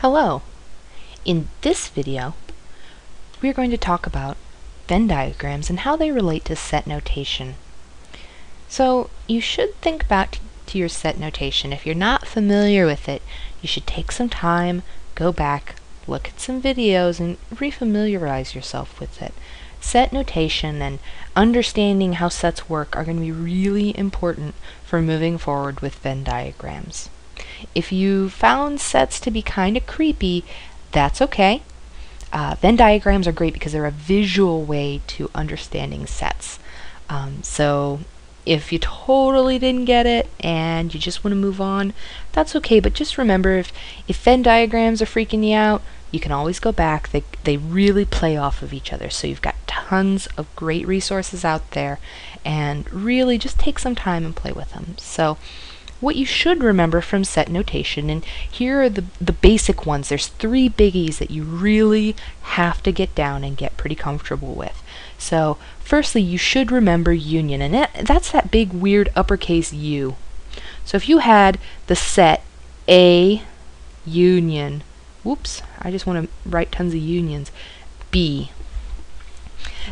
Hello! In this video, we're going to talk about Venn diagrams and how they relate to set notation. So, you should think back to your set notation. If you're not familiar with it, you should take some time, go back, look at some videos, and refamiliarize yourself with it. Set notation and understanding how sets work are going to be really important for moving forward with Venn diagrams. If you found sets to be kind of creepy, that's okay. Venn diagrams are great because they're a visual way to understanding sets. So if you totally didn't get it and you just want to move on, that's okay, but just remember, if Venn diagrams are freaking you out, you can always go back. They really play off of each other, so you've got tons of great resources out there, and really just take some time and play with them. So what you should remember from set notation, and here are the basic ones. There's three biggies that you really have to get down and get pretty comfortable with. So firstly, you should remember union, and that's that big weird uppercase U. So if you had the set A union, whoops, I just want to write tons of unions, B,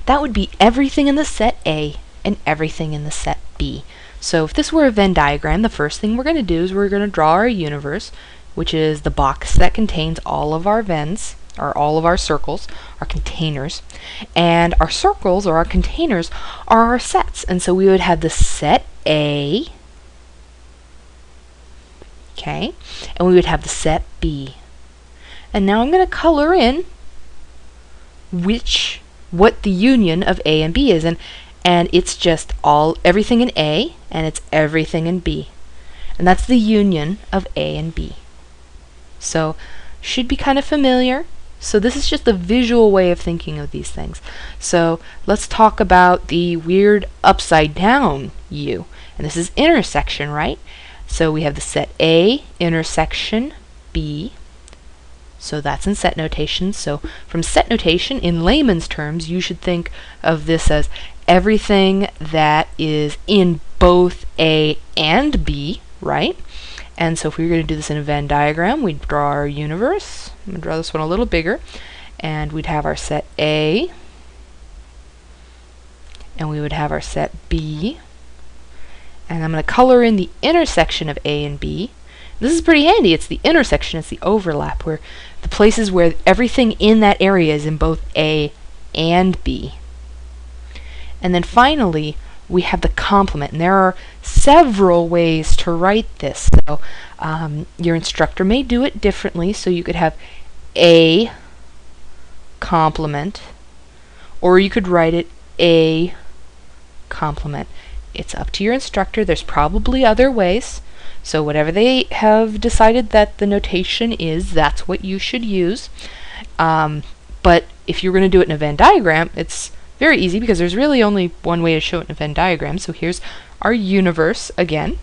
that would be everything in the set A and everything in the set B. So if this were a Venn diagram, the first thing we're going to do is we're going to draw our universe, which is the box that contains all of our Venns, or all of our circles, our containers. And our circles, or our containers, are our sets. And so we would have the set A, okay, and we would have the set B. And now I'm going to color in what the union of A and B is. And it's just everything in A, and it's everything in B. And that's the union of A and B. So, should be kind of familiar. So this is just a visual way of thinking of these things. So, let's talk about the weird upside down U. And this is intersection, right? So we have the set A intersection B. So that's in set notation. So from set notation, in layman's terms, you should think of this as everything that is in both A and B, right? And so if we were going to do this in a Venn diagram, we'd draw our universe. I'm going to draw this one a little bigger. And we'd have our set A. And we would have our set B. And I'm going to color in the intersection of A and B. This is pretty handy. It's the intersection, it's the overlap, where the places where everything in that area is in both A and B. And then finally, we have the complement. And there are several ways to write this. So your instructor may do it differently. So you could have A complement, or you could write it A complement. It's up to your instructor. There's probably other ways. So whatever they have decided that the notation is, that's what you should use. But if you're going to do it in a Venn diagram, it's very easy because there's really only one way to show it in a Venn diagram. So here's our universe again.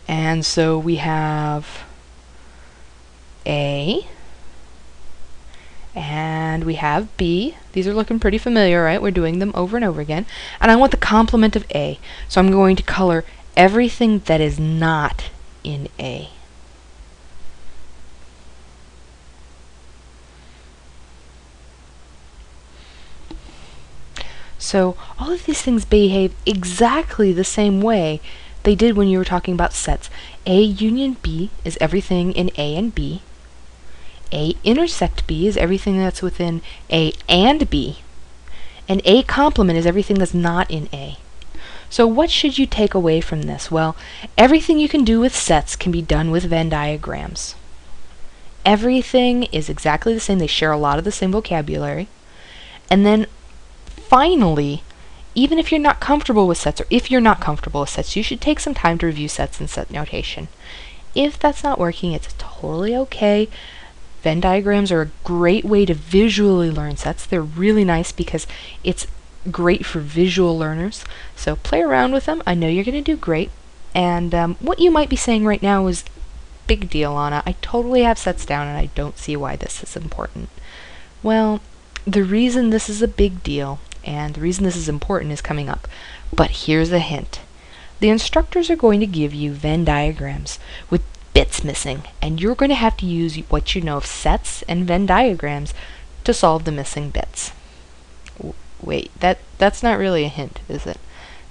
And so we have A, and we have B. These are looking pretty familiar, right? We're doing them over and over again. And I want the complement of A. So I'm going to color everything that is not in A. So all of these things behave exactly the same way they did when you were talking about sets. A union B is everything in A and B. A intersect B is everything that's within A and B. And A complement is everything that's not in A. So what should you take away from this? Well, everything you can do with sets can be done with Venn diagrams. Everything is exactly the same. They share a lot of the same vocabulary. And then finally, even if you're not comfortable with sets, or if you're not comfortable with sets, you should take some time to review sets and set notation. If that's not working, it's totally okay. Venn diagrams are a great way to visually learn sets. They're really nice because it's great for visual learners. So play around with them. I know you're going to do great. And what you might be saying right now is, big deal, Anna. I totally have sets down and I don't see why this is important. Well, the reason this is a big deal and the reason this is important is coming up. But here's a hint. The instructors are going to give you Venn diagrams with bits missing, and you're going to have to use what you know of sets and Venn diagrams to solve the missing bits. Wait, that's not really a hint, is it?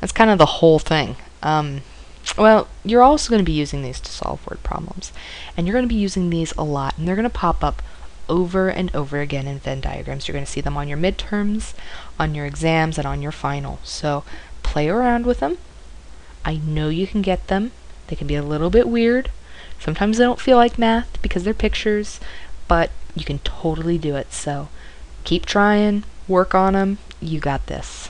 That's kind of the whole thing. Well, you're also going to be using these to solve word problems, and you're going to be using these a lot, and they're going to pop up over and over again in Venn diagrams. You're going to see them on your midterms, on your exams, and on your final. So play around with them. I know you can get them. They can be a little bit weird. Sometimes they don't feel like math because they're pictures, but you can totally do it. So keep trying, work on them. You got this.